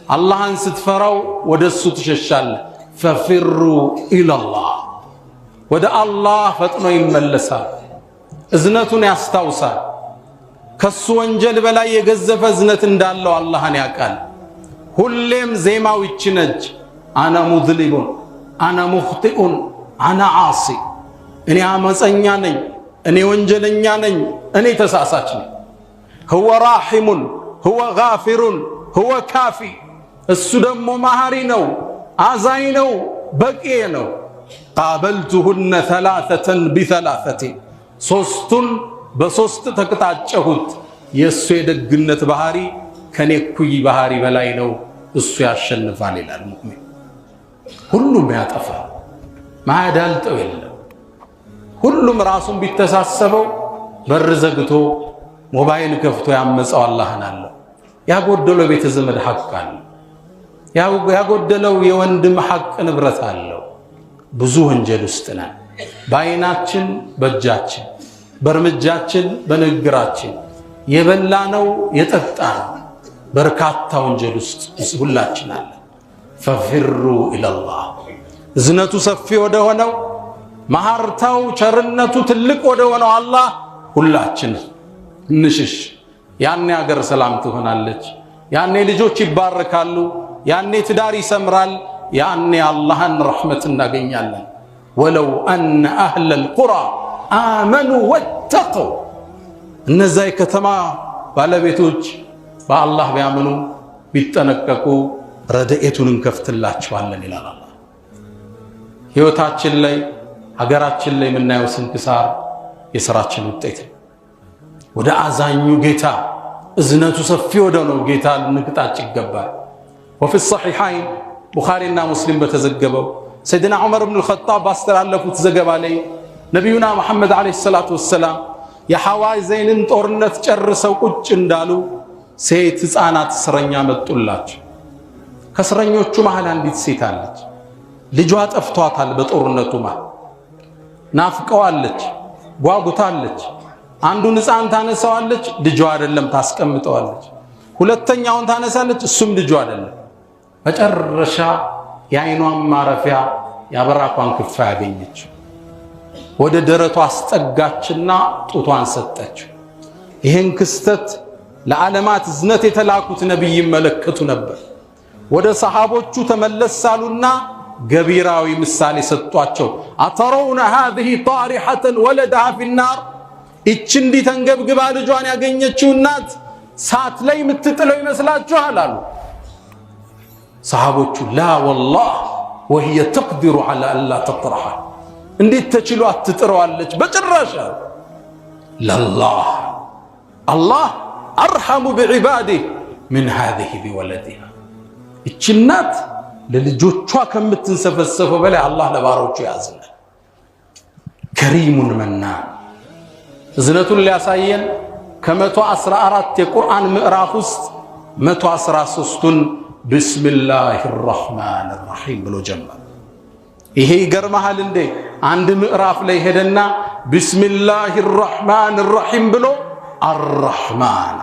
አላህን ስትፈራው ወደሱ ትሸሻለህ። ፈፊሩ ኢለላህ ወደ አላህ ፈጥኖ ይመለሳል። እዝነቱን ያስታውሳል። ከሱ ወንጀል በላይ የገዘፈ እዝነት እንዳለው አላህን ያውቃል። ሁሌም ዜማው ይች ነች። አና ሙዝሊሙን አና ሙኽጢኡን አና ዓሲ፣ እኔ አመፀኛ ነኝ፣ እኔ ወንጀለኛ ነኝ፣ እኔ ተሳሳች ነኝ። ሁወ ራሒሙን ሁወ ጋፊሩን ሁወ ካፊ፣ እሱ ደግሞ መሐሪ ነው፣ አዛኝ ነው፣ በቂ ነው። ቃበልቱሁነ ሰላሰተን ቢሰላሰቴ፣ ሶስቱን በሶስት ተቅጣጨሁት። የእሱ የደግነት ባህሪ ከኔ እኩይ ባህሪ በላይ ነው፣ እሱ ያሸንፋል ይላል ሙእሚን። ሁሉም ያጠፋ ማያዳልጠው የለም። ሁሉም ራሱን ቢተሳሰበው በር ዘግቶ ሞባይል ከፍቶ ያመፀው አላህን አለው። ያጎደለው ቤተ ዘመድ ሐቅ አለው። ያጎደለው የወንድም ሐቅ ንብረት አለው። ብዙ ወንጀል ውስጥ ነን። በአይናችን በእጃችን በእርምጃችን በንግግራችን የበላነው የጠጣነው በርካታ ወንጀል ውስጥ ሁላችን አለ። ፈፊሩ ኢለላህ እዝነቱ ሰፊ ወደ ሆነው መሐርታው ቸርነቱ ትልቅ ወደ ሆነው አላህ ሁላችን እንሽሽ። ያኔ ሀገር ሰላም ትሆናለች። ያኔ ልጆች ይባረካሉ። ያኔ ትዳር ይሰምራል። ያኔ አላህን ረሕመት እናገኛለን። ወለው አነ አህለል ቁራ አመኑ ወተቀው፣ እነዛ የከተማ ባለቤቶች በአላህ ቢያምኑ ቢጠነቀቁ ረድኤቱን እንከፍትላቸዋለን ይላል አላህ። ሕይወታችን ላይ ሀገራችን ላይ የምናየው ስንክሳር የሥራችን ውጤት ነው። ወደ አዛኙ ጌታ እዝነቱ ሰፊ ወደ ነው ጌታ ልንቅጣጭ ይገባል። ወፊ ሰሒሐይን ቡኻሪና ሙስሊም በተዘገበው ሰይድና ዑመር ብን አልኸጣብ ባስተላለፉት ዘገባ ላይ ነቢዩና መሐመድ ዓለይሂ ሰላቱ ወሰላም የሐዋዘይንን ጦርነት ጨርሰው ቁጭ እንዳሉ ሴት ሕፃናት እስረኛ መጡላቸው። ከእስረኞቹ መሃል አንዲት ሴት አለች። ልጇ ጠፍቷታል። በጦርነቱ መሃል ናፍቀዋለች፣ ጓጉታለች። አንዱን ሕፃን ታነሳዋለች፣ ልጇ አይደለም፣ ታስቀምጠዋለች። ሁለተኛውን ታነሳለች፣ እሱም ልጇ አይደለም። መጨረሻ የዓይኗን ማረፊያ ያበራኳን ክፋ ያገኘችው ወደ ደረቷ አስጠጋችና ጡቷን ሰጠችው። ይህን ክስተት ለዓለማት እዝነት የተላኩት ነቢይ ይመለከቱ ነበር። ወደ ሰሃቦቹ ተመለሳሉና ገቢራዊ ምሳሌ ሰጧቸው። አተረውነ ሃዚህ ጣሪሐተን ወለደሃ ፊናር፣ እቺ እንዲህ ተንገብግባ ልጇን ያገኘችው እናት ሳት ላይ የምትጥለው ይመስላችኋል አሉ። ሰሃቦቹ ላ ወላህ ወህየ ተቅዲሩ ዐላ አላ ተጥረሐ፣ እንዴት ተችሎ አትጥረዋለች በጭራሽ። ለላህ አላህ አርሐሙ ቢዒባዲህ ምን ሃዚህ ቢወለዲሃ፣ እቺ እናት ለልጆቿ ከምትንሰፈሰፈው በላይ አላህ ለባሮቹ ያዝናል። ከሪሙን መናን እዝነቱን ሊያሳየን ከ114 የቁርአን ምዕራፍ ውስጥ 113ቱን ቢስሚላሂ ረሕማን ረሒም ብሎ ጀመረ። ይሄ ይገርመሃል እንዴ! አንድ ምዕራፍ ላይ ሄደና ቢስሚላሂ ረሕማን ረሒም ብሎ አርረሕማን፣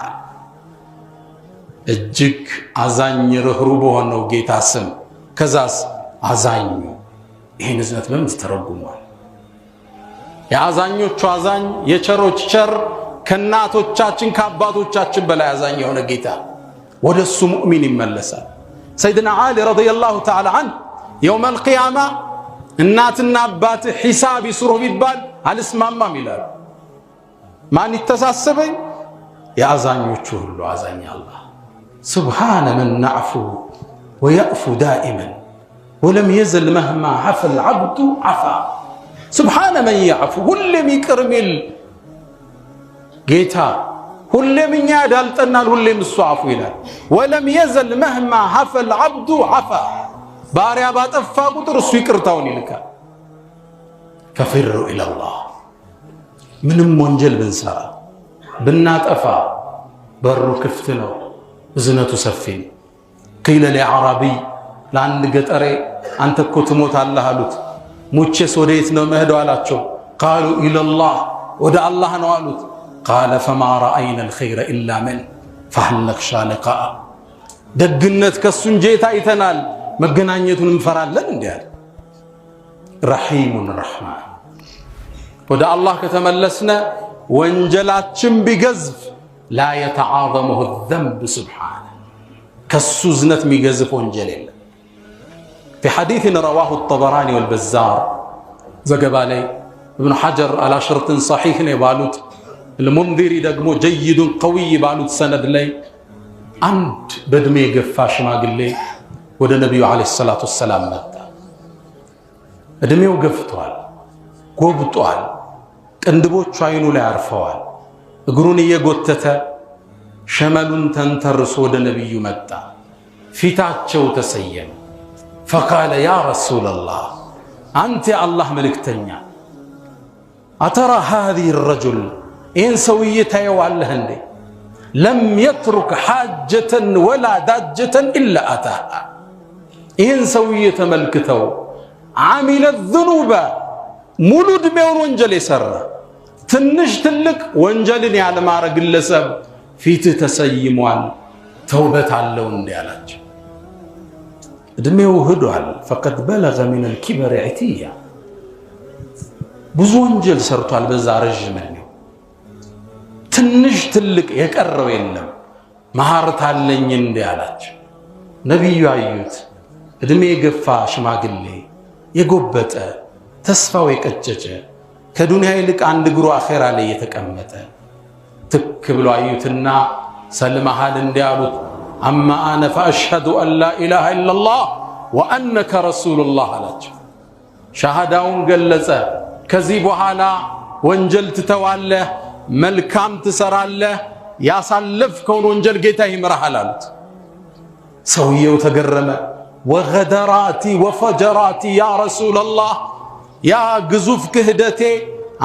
እጅግ አዛኝ ርኅሩህ በሆነው ጌታ ስም። ከዛስ አዛኙ። ይህን እዝነት በምን ተተረጉሟል? የአዛኞቹ አዛኝ የቸሮች ቸር ከእናቶቻችን ከአባቶቻችን በላይ አዛኝ የሆነ ጌታ ወደ እሱ ሙእሚን ይመለሳል። ሰይድና ዓሊ ረዲየላሁ ተዓላ ዐንሁ የውመል ቂያማ እናትና አባት ሒሳብ ይስሩ ቢባል አልስማማም ይላሉ። ማን ይተሳሰበኝ? የአዛኞቹ ሁሉ አዛኝ አላህ። ሱብሓነ መን ነዕፉ ወየዕፉ ዳኢመን ወለም የዘል መህማ ዐፈል ዐብዱ ዐፋ። ሱብሓነ መን የዕፉ፣ ሁሌም ይቅር ሚል ጌታ፣ ሁሌም እኛ ያዳልጠናል፣ ሁሌም እሱ አፉ ይላል። ወለም የዘል መህማ ዐፈል ዐብዱ ዐፋ፣ ባሪያ ባጠፋ ቁጥር እሱ ይቅርታውን ይልካል። ፈፊሩ ኢለላህ፣ ምንም ወንጀል ብንሰራ ብናጠፋ በሩ ክፍት ነው፣ እዝነቱ ሰፊ ነው። ቂለ ሊአዕራቢይ፣ ለአንድ ገጠሬ አንተ እኮ ትሞታለህ አሉት። ሙቼስ ወደየት ነው መሄደው አላቸው። ቃሉ ኢለላህ፣ ወደ አላህ ነው አሉት። ቃለ ፈማ ረአይና አልኸይረ ኢላ መን ፈሀል ነኽሻ ሊቃአ፣ ደግነት ከሱ እንጀታ አይተናል መገናኘቱን እንፈራለን እንዲያል ረሂሙን ረህማን ወደ አላህ ከተመለስነ ወንጀላችን ቢገዝፍ ላ يتعاظمه الذنب سبحانه ከሱ ዝነት የሚገዝፍ ወንጀል የለም في حديث رواه الطبراني والبزار زغبا لي ابن حجر على شرط صحيح ነው ባሉት المنذري ደግሞ جيد قوي ባሉት ሰነድ ላይ አንድ በእድሜ የገፋ ሽማግሌ ወደ ነብዩ አለይሂ ሰላቱ ሰላም መጣ እድሜው ገፍቷል ጎብጧል ቅንድቦቹ አይኑ ላይ አርፈዋል እግሩን እየጎተተ ሸመሉን ተንተርሶ ወደ ነብዩ መጣ ፊታቸው ተሰየመ فقال يا رسول الله أنت الله ملكتنيا أترى هذه الرجل إن سويته يوالله عندي لم يترك حاجة ولا داجة إلا أتاها إن سويته ملكته عمل الذنوب مولود بيون وانجل يسر تنش تلك وانجلني على ما رجل سب فيت تسيموان توبة علون ديالاج دميو هدوال فقد بلغ من الكبر عتيا ብዙ ወንጀል ሰርቷል በዛ ረጅም ነው ትንሽ ትልቅ የቀረው የለም ማህርት አለኝ እንዲያላችሁ ነብዩ አዩት እድሜ የገፋ ሽማግሌ የጎበጠ ተስፋው የቀጨጨ ከዱንያ ይልቅ አንድ እግሩ አኺራ ላይ የተቀመጠ ትክ ብሎ አዩትና ሰልመሃል እንዲያሉት أما أنا فأشهد أن لا إله إلا الله وأنك رسول الله አላቸው ሻሃዳውን ገለጸ ከዚህ በኋላ ወንጀል ትተዋለህ መልካም ትሰራለህ ያሳለፍከውን ወንጀል ጌታ ይምርሃል አሉት ሰውየው ተገረመ وغدراتي وفجراتي يا رسول الله يا ግዙፍ ክህደቴ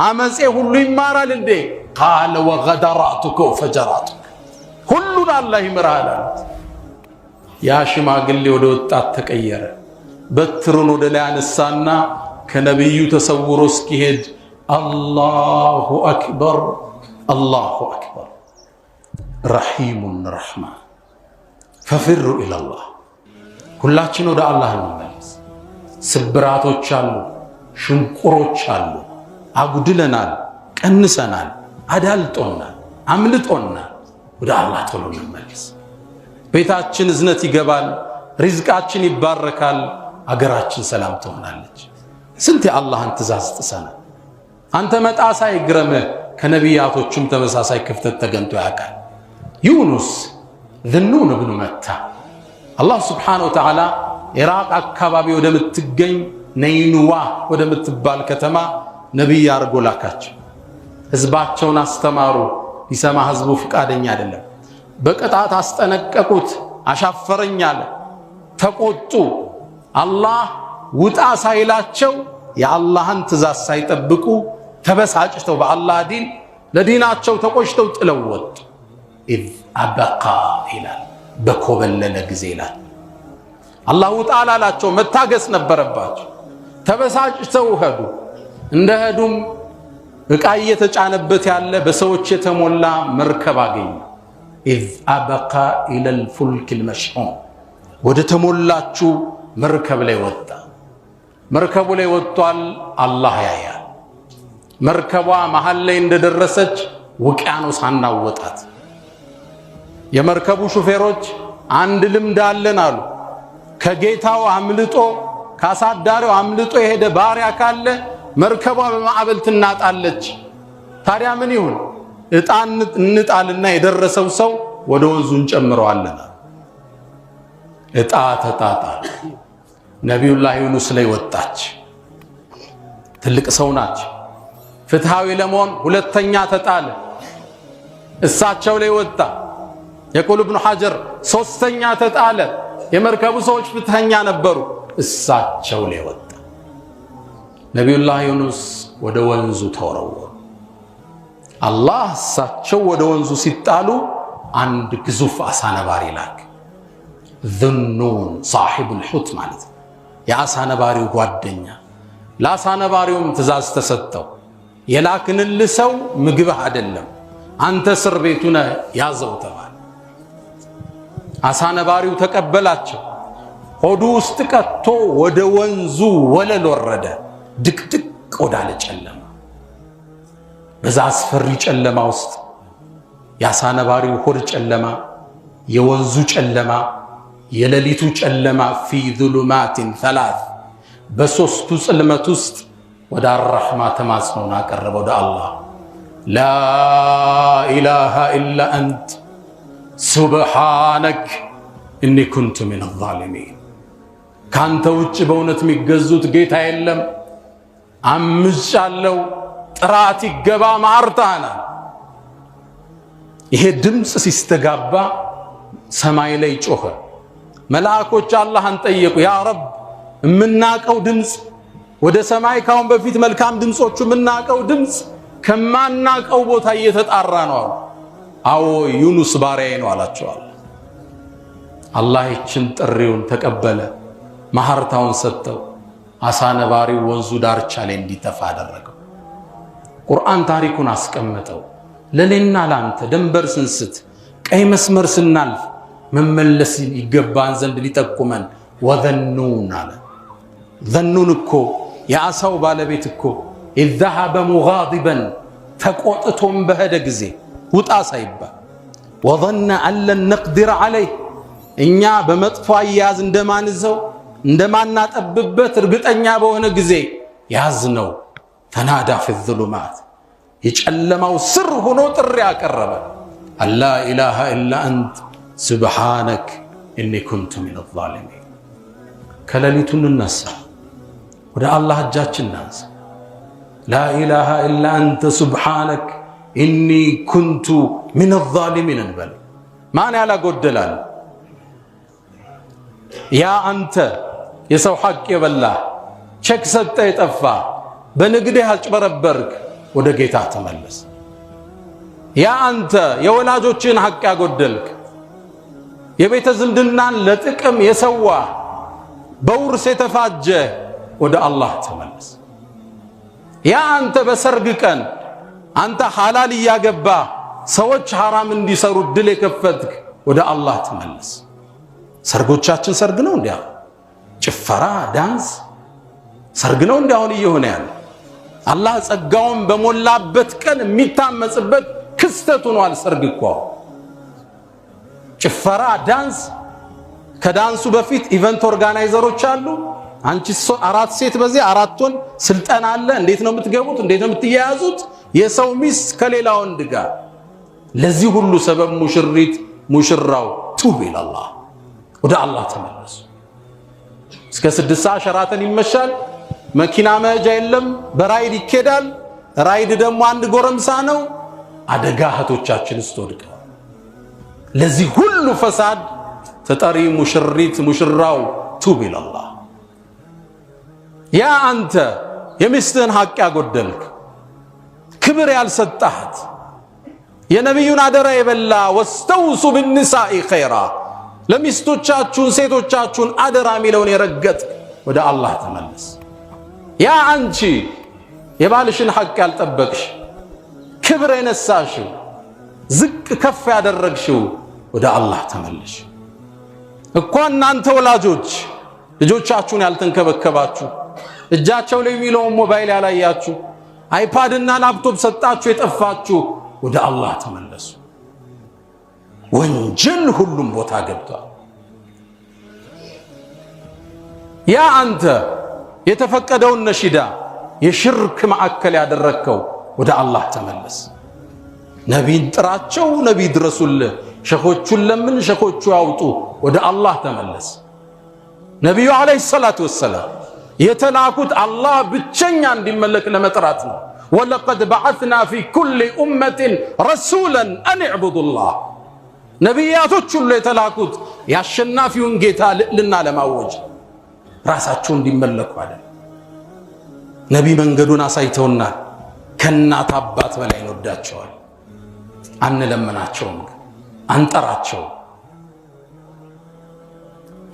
አመጼ ሁሉ ይማራል እንዴ قال وغدراتك وفجراتك ሁሉን አላህ ይምርሃል አሉት ያ ሽማግሌ ወደ ወጣት ተቀየረ በትሩን ወደ ላይ አነሳና ከነብዩ ተሰውሮ እስኪሄድ አላሁ አክበር አላሁ አክበር ረሂሙን ረህማን ففروا الى الله ሁላችን ወደ አላህ እንመለስ ስብራቶች አሉ ሽንቁሮች አሉ አጉድለናል ቀንሰናል አዳልጦናል አምልጦናል ወደ አላህ ቶሎ እንመለስ ቤታችን እዝነት ይገባል ሪዝቃችን ይባረካል አገራችን ሰላም ትሆናለች ስንት የአላህን ትእዛዝ ጥሰናል አንተ መጣሳ ይግረምህ ከነቢያቶቹም ተመሳሳይ ክፍተት ተገንቶ ያውቃል ዩኑስ ذنون ابن متى الله سبحانه وتعالى ኢራቅ አካባቢ ወደምትገኝ ነይኑዋ ወደምትባል ከተማ ነብይ አርጎ ላካቸው ህዝባቸውን አስተማሩ ይሰማ ህዝቡ ፍቃደኛ አይደለም በቅጣት አስጠነቀቁት አሻፈረኝ አለ ተቆጡ አላህ ውጣ ሳይላቸው የአላህን ትእዛዝ ሳይጠብቁ ተበሳጭተው በአላህ ዲን ለዲናቸው ተቆሽተው ጥለው ወጡ إذ أبقى ይላል በኮበለለ ጊዜ ይላል አላህ ውጣ አላላቸው መታገስ ነበረባቸው ተበሳጭተው ሄዱ እንደሄዱም ዕቃ እየተጫነበት ያለ በሰዎች የተሞላ መርከብ አገኙ إذ أبقى إلى الفلك المشحون ወደ ተሞላችሁ መርከብ ላይ ወጣ መርከቡ ላይ ወጥቷል አላህ ያያል መርከቧ መሃል ላይ እንደደረሰች ውቅያኖስ አናወጣት የመርከቡ ሹፌሮች አንድ ልምድ አለን አሉ ከጌታው አምልጦ ካሳዳሪው አምልጦ የሄደ ባሪያ ካለ መርከቧ በማዕበል ትናጣለች ታዲያ ምን ይሁን እጣን እንጣልና የደረሰው ሰው ወደ ወንዙ እንጨምረዋለን እጣ ተጣጣ ነብዩላህ ዩኑስ ላይ ወጣች ትልቅ ሰው ናቸው ፍትሃዊ ለመሆን ሁለተኛ ተጣለ እሳቸው ላይ ወጣ يقول ابن حجر ሶስተኛ ተጣለ የመርከቡ ሰዎች ፍትሃኛ ነበሩ እሳቸው ላይ ወጣ ነብዩላህ ዩኑስ ወደ ወንዙ ተወረወሩ አላህ እሳቸው ወደ ወንዙ ሲጣሉ አንድ ግዙፍ አሳ ነባሪ ላክ ذنون صاحب الحوت ማለት የአሳ ነባሪው ጓደኛ ለአሳ ነባሪውም ትእዛዝ ተሰጠው የላክንልህ ሰው ምግብ አይደለም አንተ እስር ቤቱን ያዘው ተባለ አሳነባሪው ተቀበላቸው። ሆዱ ውስጥ ቀጥቶ ወደ ወንዙ ወለል ወረደ። ድቅድቅ ወዳለ ጨለማ። በዛ አስፈሪ ጨለማ ውስጥ የአሳነባሪው ሆድ ጨለማ፣ የወንዙ ጨለማ፣ የሌሊቱ ጨለማ ፊ ዙሉማቲን ሰላስ በሶስቱ ጽልመት ውስጥ ወደ አርራህማ ተማጽኖን አቀረበ ወደ አላህ። ላ ኢላሃ ኢላ አንት ሱብሓነክ እኒ ኩንቱ ሚነ ዛሊሚን። ካንተ ውጭ በእውነት የሚገዙት ጌታ የለም፣ አምጫለሁ፣ ጥራት ይገባ ማርታና። ይሄ ድምፅ ሲስተጋባ ሰማይ ላይ ጮኸ። መላእኮች አላህን ጠየቁ፣ ያ ረብ የምናቀው ድምፅ ወደ ሰማይ ካሁን በፊት መልካም ድምፆቹ የምናቀው ድምፅ ከማናቀው ቦታ እየተጣራ ነው አሉ። አዎ ዩኑስ ባሪያዬ ነው አላቸዋል። አላህ ይችን ጥሪውን ተቀበለ፣ ማህርታውን ሰጠው። አሳነባሪው ወንዙ ዳርቻ ላይ እንዲተፋ አደረገው። ቁርአን ታሪኩን አስቀመጠው። ለኔና ላንተ ደንበር ስንስት ቀይ መስመር ስናልፍ መመለስ ይገባን ዘንድ ሊጠቁመን ወዘኑን አለ። ዘኑን እኮ የአሳው ባለቤት እኮ ኢዘሃበ ሙጋዲበን ተቆጥቶም በሄደ ጊዜ ውጣ ሳይባል ወظن أن لن نقدر عليه እኛ በመጥፎ አያያዝ እንደማንዘው እንደማናጠብበት እርግጠኛ በሆነ ጊዜ ያዝነው። ተናዳ ፊ الظلمات የጨለማው ስር ሆኖ ጥሪ ያቀረበ አላ ኢላሃ ኢላ አንት ሱብሓነክ እኒ ኩንቱ ሚነ ዛሊሚን። ከሌሊቱ እንነሳ፣ ወደ አላህ እጃችን እናንሳ። ላ ኢላሃ ኢላ አንተ ሱብሓነክ እኒ ኩንቱ ሚነ ዛሊሚን እንበል። ማን ያላጎደላል? ያ አንተ የሰው ሐቅ የበላህ ቸክ ሰጠ የጠፋ በንግድህ አጭበረበርክ፣ ወደ ጌታ ተመለስ። ያ አንተ የወላጆችን ሐቅ ያጎደልክ፣ የቤተ ዝምድናን ለጥቅም የሰዋ በውርስ የተፋጀ፣ ወደ አላህ ተመለስ። ያ አንተ በሰርግ ቀን አንተ ሐላል እያገባ ሰዎች ሐራም እንዲሰሩ ድል የከፈትክ፣ ወደ አላህ ተመለስ። ሰርጎቻችን ሰርግ ነው እንዲያ ጭፈራ ዳንስ ሰርግ ነው እንዲያውን እየሆነ ያለ። አላህ ጸጋውን በሞላበት ቀን የሚታመጽበት ክስተት ሆኗል። ሰርግ እኮ ጭፈራ ዳንስ። ከዳንሱ በፊት ኢቨንት ኦርጋናይዘሮች አሉ። አንቺ አራት ሴት በዚህ አራት ወንድ ስልጠና አለ። እንዴት ነው የምትገቡት? እንዴት ነው የምትያያዙት? የሰው ሚስት ከሌላ ወንድ ጋር። ለዚህ ሁሉ ሰበብ ሙሽሪት ሙሽራው ቱብ ኢላላህ፣ ወደ አላህ ተመለሱ። እስከ 6 ሰዓት ሸራተን ይመሻል። መኪና መሄጃ የለም፣ በራይድ ይኬዳል። ራይድ ደግሞ አንድ ጎረምሳ ነው። አደጋ እህቶቻችን ውስጥ ወድቀዋል። ለዚህ ሁሉ ፈሳድ ተጠሪ ሙሽሪት ሙሽራው ቱብ ኢላላህ። ያ አንተ የሚስትህን ሐቅ ያጎደልክ፣ ክብር ያልሰጣት፣ የነቢዩን አደራ የበላ ወስተውሱ ብንሳኢ ኸይራ፣ ለሚስቶቻችሁን ሴቶቻችሁን አደራ የሚለውን የረገጥ፣ ወደ አላህ ተመለስ። ያ አንቺ የባልሽን ሐቅ ያልጠበቅሽ፣ ክብር የነሳሽው፣ ዝቅ ከፍ ያደረግሽው፣ ወደ አላህ ተመለሽ። እኮ እናንተ ወላጆች ልጆቻችሁን ያልተንከበከባችሁ፣ እጃቸው ላይ የሚለውን ሞባይል ያላያችሁ፣ አይፓድና ላፕቶፕ ሰጣችሁ የጠፋችሁ፣ ወደ አላህ ተመለሱ። ወንጀል ሁሉም ቦታ ገብቷል። ያ አንተ የተፈቀደውን ነሺዳ የሽርክ ማዕከል ያደረግከው፣ ወደ አላህ ተመለስ። ነቢይን ጥራቸው፣ ነቢይ ድረሱልህ፣ ሸኾቹን ለምን፣ ሸኾቹ ያውጡ፣ ወደ አላህ ተመለስ። ነቢዩ ዓለይሂ ሰላቱ ወሰላም የተላኩት አላህ ብቸኛ እንዲመለክ ለመጥራት ነው። ወለቀድ በዐትና ፊ ኩሊ ኡመትን ረሱላን አን ዕቡዱላህ። ነቢያቶች ሁሉ የተላኩት የአሸናፊውን ጌታ ልዕልና ለማወጅ ራሳቸው እንዲመለኩ አይደል። ነቢይ መንገዱን አሳይተውናል። ከእናት አባት በላይ እንወዳቸዋል። አንለምናቸውም፣ አንጠራቸውም።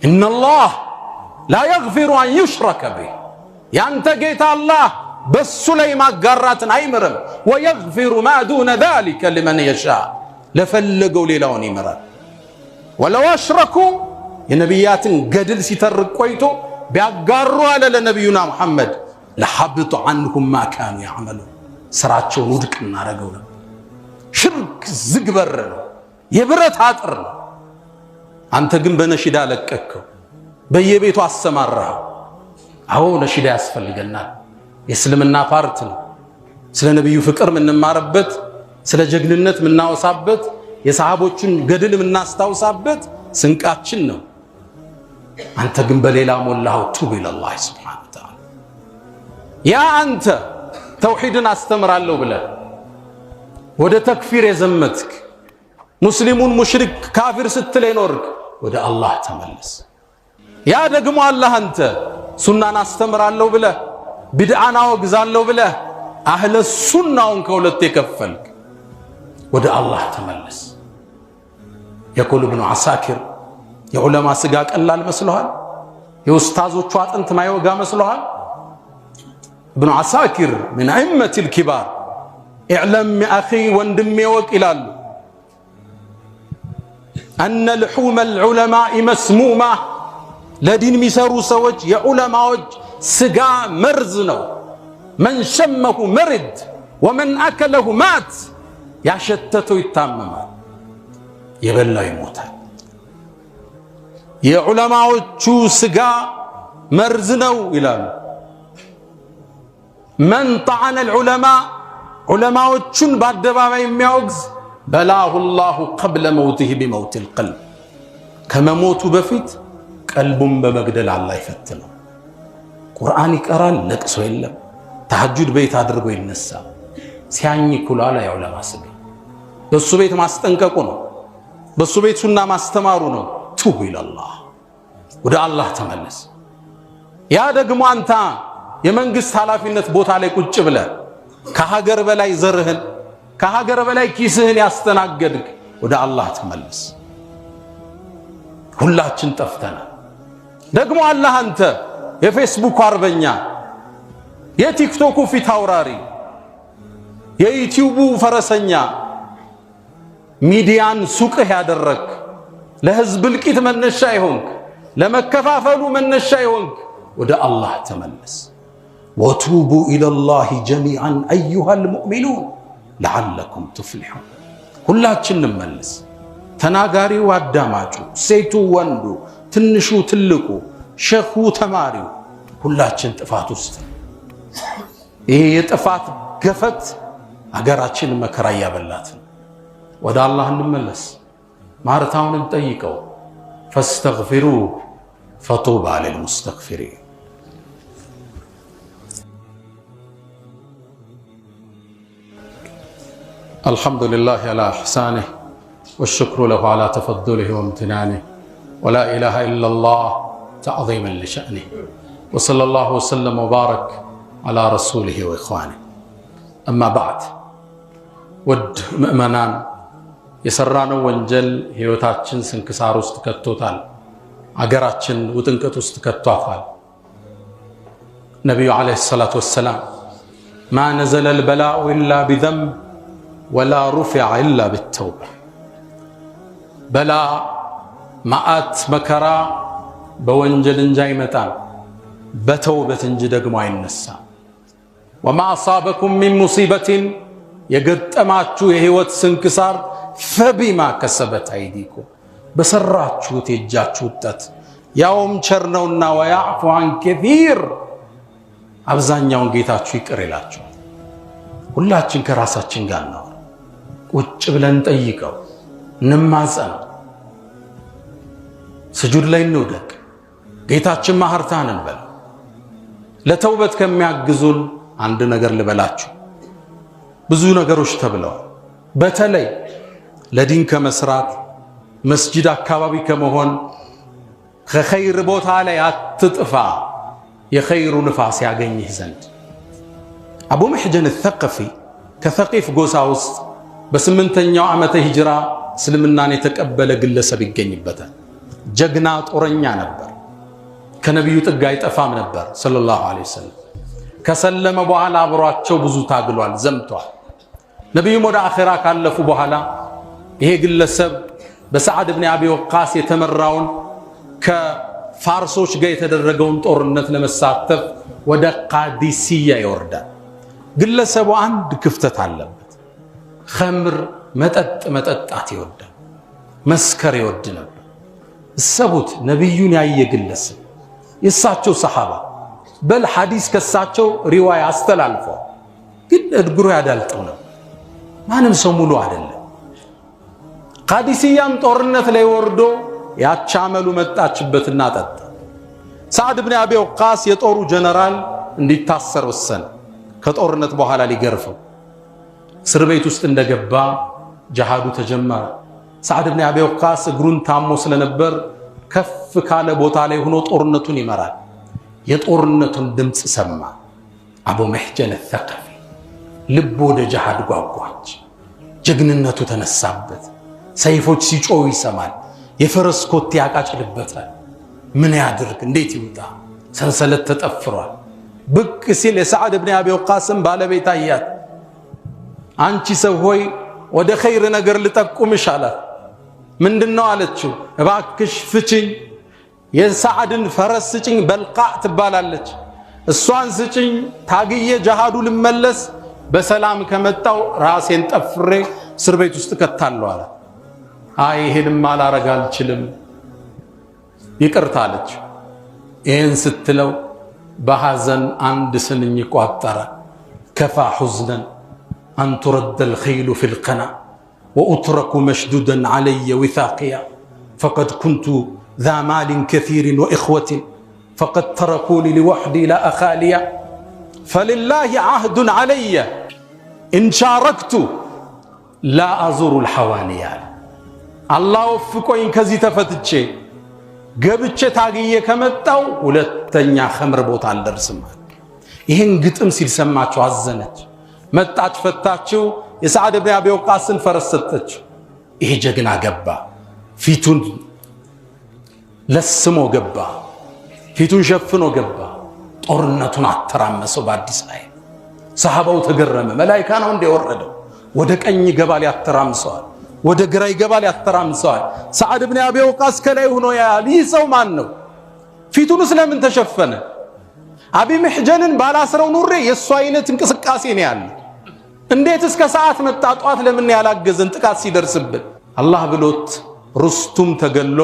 ኢነላህ ላ የግፊሩ አን ዩሽረከ ቢህ፣ ያንተ ጌታ አላህ በሱ ላይ ማጋራትን አይምርም። ወየግፊሩ ማ ዱነ ዛሊከ ሊመን የሻእ፣ ለፈለገው ሌላውን ይምራል። ወለው አሽረኩ የነቢያትን ገድል ሲተርቅ ቆይቶ ቢያጋሩ አለ ለነቢዩና ሙሐመድ ለሐብጡ ዐንሁም ማ ካኑ ያዕመሉን ስራቸውን ውድቅ እናደርገው ነበር። ሽርክ ዝግበር ነው፣ የብረት አጥር ነው። አንተ ግን በነሺዳ ለቀቅከው፣ በየቤቱ አሰማራህ። አዎ ነሺዳ ያስፈልገናል። የእስልምና ፓርት ነው። ስለ ነቢዩ ፍቅር የምንማርበት፣ ስለ ጀግንነት የምናወሳበት፣ የሰሃቦችን ገድል የምናስታውሳበት ስንቃችን ነው። አንተ ግን በሌላ ሞላኸው። ቱብ ኢለላህ ሱብሓነሁ ወተዓላ። ያ አንተ ተውሂድን አስተምራለሁ ብለህ ወደ ተክፊር የዘመትክ ሙስሊሙን ሙሽሪክ ካፊር ስትል የኖርክ ወደ አላህ ተመለስ። ያ ደግሞ አላህ አንተ ሱናን አስተምራለሁ ብለህ ቢድዓን አወግዛለሁ ብለህ አህለ ሱናውን ከሁለት የከፈልክ ወደ አላህ ተመለስ። የቁል ኢብኑ ዓሳኪር የዑለማ ስጋ ቀላል መስሎሃል? የኡስታዞቹ አጥንት ማይወጋ መስሎሃል? ኢብኑ ዓሳኪር ምን አኢመቲል ኪባር ኢዕለም አኺ ወንድሜ ወቅ ይላሉ አነ ልሑመል ዑለማኢ መስሙማ ለዲን የሚሰሩ ሰዎች የዑለማዎች ስጋ መርዝ ነው። መን ሸመሁ መርድ ወመን አከለሁ ማት። ያሸተተው ይታመማል፣ የበላው ይሞታል። የዑለማዎቹ ስጋ መርዝ ነው ይላሉ። መን ጠዐነ ልዑለማ ዑለማዎቹን በአደባባይ የሚያወግዝ በላሁ ላሁ ቀብለ መውቲህ ቢመውት ልቀልብ ከመሞቱ በፊት ቀልቡን በመግደል አላህ ይፈትነው። ቁርአን ይቀራል፣ ለቅሶ የለም። ተሐጁድ ቤት አድርጎ ይነሳ። ሲያኝክ ውሏል። የዑለማ ስጋ በሱ ቤት ማስጠንቀቁ ነው፣ በሱ ቤት ሱና ማስተማሩ ነው። ቱብ ኢለላህ፣ ወደ አላህ ተመለስ። ያ ደግሞ አንተ የመንግስት ኃላፊነት ቦታ ላይ ቁጭ ብለህ ከሀገር በላይ ዘርህን ከሀገር በላይ ኪስህን ያስተናገድክ ወደ አላህ ተመለስ። ሁላችን ጠፍተናል። ደግሞ አላህ አንተ የፌስቡክ አርበኛ፣ የቲክቶኩ ፊት አውራሪ፣ የዩቲዩቡ ፈረሰኛ፣ ሚዲያን ሱቅህ ያደረክ፣ ለህዝብ እልቂት መነሻ ይሆንክ፣ ለመከፋፈሉ መነሻ ይሆንክ ወደ አላህ ተመለስ። ወቱቡ ኢለላሂ ጀሚዓን አዩሃል ሙእሚኑን ለዓለኩም ቱፍሊሑን። ሁላችን እንመለስ። ተናጋሪው አዳማጩ፣ ሴቱ ወንዱ፣ ትንሹ ትልቁ፣ ሸኹ ተማሪው፣ ሁላችን ጥፋት ውስጥ። ይሄ የጥፋት ገፈት አገራችን መከራ እያበላት ነው። ወደ አላህ እንመለስ፣ ማርታውን እንጠይቀው። ፈስተግፊሩሁ ፈጡባ ሊልሙስተግፊሪን። الحمد لله على إحسانه والشكر له على تفضله وامتنانه ولا إله إلا الله تعظيما لشأنه وصلى الله وسلم وبارك على رسوله وإخوانه. أما بعد، ود مؤمنان يسرانو ወንጀል ህይወታችን ስንክሳር ውስጥ ከቶታል፣ አገራችን ውጥንቀት ውስጥ ከቷታል። ነብዩ አለይሂ ሰላቱ ወሰላም ما نزل البلاء إلا بذنب ولا رفع إلا بالتوبة። በላ ማአት መከራ በወንጀል እንጂ አይመጣም፣ በተውበት እንጂ ደግሞ አይነሳም። وما أصابكم من مصيبة የገጠማችሁ የህይወት ስንክሳር فبما كسبت أيديكم በሰራችሁት የእጃችሁ ውጤት ያውም ቸር ነውና ويعفو عن كثير አብዛኛውን ጌታችሁ ይቅር ይላችኋል። ሁላችን ከራሳችን ጋር ነው ቁጭ ብለን ጠይቀው፣ እንማጸነው፣ ስጁድ ላይ እንውደቅ፣ ጌታችን ማህርታን እንበል። ለተውበት ከሚያግዙን አንድ ነገር ልበላችሁ። ብዙ ነገሮች ተብለዋል። በተለይ ለዲን ከመስራት መስጂድ አካባቢ ከመሆን ከኸይር ቦታ ላይ አትጥፋ፣ የኸይሩ ንፋስ ያገኝህ ዘንድ። አቡ መሕጀን ተቀፊ ከሰቂፍ ጎሳ ውስጥ በ8ኛው ዓመተ ሂጅራ እስልምናን የተቀበለ ግለሰብ ይገኝበታል። ጀግና ጦረኛ ነበር። ከነቢዩ ጥግ አይጠፋም ነበር ሰለላሁ ዐለይሂ ወሰለም። ከሰለመ በኋላ አብሯቸው ብዙ ታግሏል፣ ዘምቷል። ነቢዩም ወደ አኺራ ካለፉ በኋላ ይሄ ግለሰብ በሰዓድ ብን አቢ ወቃስ የተመራውን ከፋርሶች ጋር የተደረገውን ጦርነት ለመሳተፍ ወደ ቃዲሲያ ይወርዳል። ግለሰቡ አንድ ክፍተት አለበት። ኸምር መጠጣት ይወዳል፣ መስከር ይወድ ነበር። እሰቡት፣ ነቢዩን ያየ ግለሰብ የእሳቸው ሰሓባ በል ሐዲስ ከሳቸው ሪዋያ አስተላልፈዋል። ግን እግሩ ያዳልጠው ነበር። ማንም ሰው ሙሉ አይደለም። ቃዲሲያም ጦርነት ላይ ወርዶ ያቻመሉ መጣችበትና ጠጣ። ሰዓድ ብን አቢ ወቃስ የጦሩ ጀነራል እንዲታሰር ወሰነ። ከጦርነት በኋላ ሊገርፈው እስር ቤት ውስጥ እንደገባ ጂሃዱ ተጀመረ። ሰዓድ ብን አቢ ወቃስ እግሩን ታሞ ስለነበር ከፍ ካለ ቦታ ላይ ሆኖ ጦርነቱን ይመራል። የጦርነቱን ድምፅ ሰማ። አቡ መሕጀን አልተቀፊ ልብ ወደ ጂሃድ ጓጓች። ጀግንነቱ ተነሳበት። ሰይፎች ሲጮሁ ይሰማል። የፈረስ ኮቴ ያቃጭልበታል። ምን ያድርግ? እንዴት ይውጣ? ሰንሰለት ተጠፍሯል። ብቅ ሲል የሰዓድ ብን አቢ ወቃስን ባለቤት አያት። አንቺ ሰው ሆይ ወደ ኸይር ነገር ልጠቁምሽ አላት። ምንድነው አለችው። እባክሽ ፍችኝ፣ የሰዓድን ፈረስ ስጭኝ፣ በልቃዕ ትባላለች፣ እሷን ስጭኝ፣ ታግዬ ጂሃዱ ልመለስ፣ በሰላም ከመጣው ራሴን ጠፍሬ እስር ቤት ውስጥ ከታለሁ አለ። አይ ይሄንማ ላረግ አልችልም፣ ይቅርታ አለች። ይህን ስትለው በሐዘን አንድ ስንኝ ቋጠረ። ከፋ ሑዝነን አን ቱረደ ልኸይሉ ፊ ልቀና ወኡትረኩ መሽዱደን ዓለየ ዊታቅያ ፈቀድ ኩንቱ ذا مال كثير وإخوة فقد تركوني لوحدي لا أخاليا فلله عهد علي إن شاركت لا أزور الحوانيا الله وفقوين كزي تفتتشي قبتش تاقية كمتاو ولتنيا خمر بوت على الرسمات ይህን ግጥም ሲል ሰማችሁ፣ አዘነች። መጣች፣ ፈታችው። የሰዓድ ብን አቢ ወቃስን ፈረስ ሰጠችው። ይሄ ጀግና ገባ፣ ፊቱን ለስሞ ገባ፣ ፊቱን ሸፍኖ ገባ። ጦርነቱን አተራመሰው በአዲስ ኃይል። ሰሃባው ተገረመ። መላኢካ ነው እንደ ወረደው? ወደ ቀኝ ይገባል ያተራምሰዋል፣ ወደ ግራ ይገባል ያተራምሰዋል። ሰዓድ ብን አቢ ወቃስ ከላይ ሆኖ ያያል። ይህ ሰው ማን ነው? ፊቱን ስለምን ተሸፈነ? አቢ መሕጀንን ባላስረው ኑሬ የእሱ አይነት እንቅስቃሴ ነው ያለ። እንዴት እስከ ሰዓት መጣ? ጧት ለምን ያላገዘን ጥቃት ሲደርስብን? አላህ ብሎት ሩስቱም ተገሎ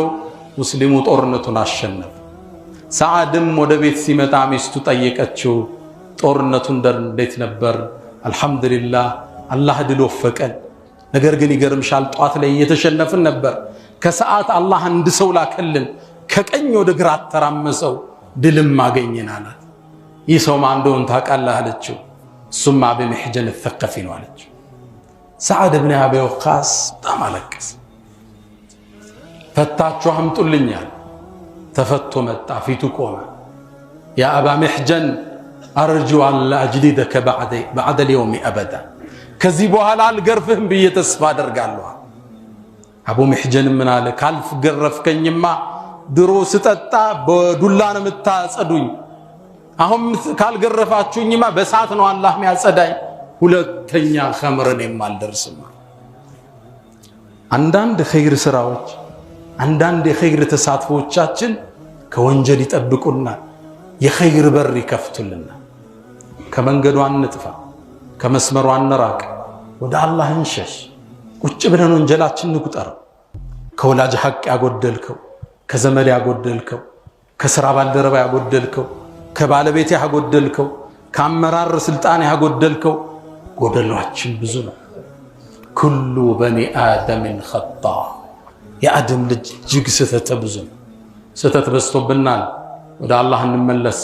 ሙስሊሙ ጦርነቱን አሸነፈ። ሰዓድም ወደ ቤት ሲመጣ ሚስቱ ጠየቀችው፣ ጦርነቱ እንዴት ነበር? አልሐምዱሊላህ አላህ ድል ወፈቀን። ነገር ግን ይገርምሻል፣ ጧት ላይ እየተሸነፍን ነበር። ከሰዓት አላህ አንድ ሰው ላከልን፣ ከቀኝ ወደ ግራ አተራመሰው፣ ድልም አገኘን አላት። ይህ ሰው ማን እንደሆነ ታውቃለህ አለችው። እሱም አቢ መሕጀን አልተቀፊ ነው አለችው። ሰዓድ ብን አቢ ወቃስ በጣም አለቀሰ። ፈታችሁ አምጡልኛል። ተፈቶ መጣ፣ ፊቱ ቆመ። ያ አባ መሕጀን አርጁ አላ አጅሊደከ በዕደ ልየውሚ አበዳ፣ ከዚህ በኋላ አልገርፍህም ብዬ ተስፋ አደርጋለሁ። አቡ መሕጀን ምን አለ? ካልገረፍከኝማ ድሮ ስጠጣ በዱላ ነው የምታጸዱኝ፣ አሁን ካልገረፋችሁኝማ በሳት ነው አላህ የሚያጸዳኝ። ሁለተኛ ኸምርን የማልደርስማ። አንዳንድ ኸይር ስራዎች፣ አንዳንድ የኸይር ተሳትፎቻችን ከወንጀል ይጠብቁናል፣ የኸይር በር ይከፍቱልናል። ከመንገዱ አንጥፋ፣ ከመስመሩ አንራቅ፣ ወደ አላህ እንሸሽ። ቁጭ ብለን ወንጀላችን እንቁጠረው። ከወላጅ ሐቅ ያጎደልከው፣ ከዘመድ ያጎደልከው፣ ከሥራ ባልደረባ ያጎደልከው፣ ከባለቤት ያጎደልከው፣ ከአመራር ስልጣን ያጎደልከው፣ ጎደሏችን ብዙ ነው። ኩሉ በኒ አደምን ኸጣ፣ የአደም ልጅ እጅግ ስህተት ብዙ ነው። ስህተት በዝቶብናል። ወደ አላህ እንመለስ።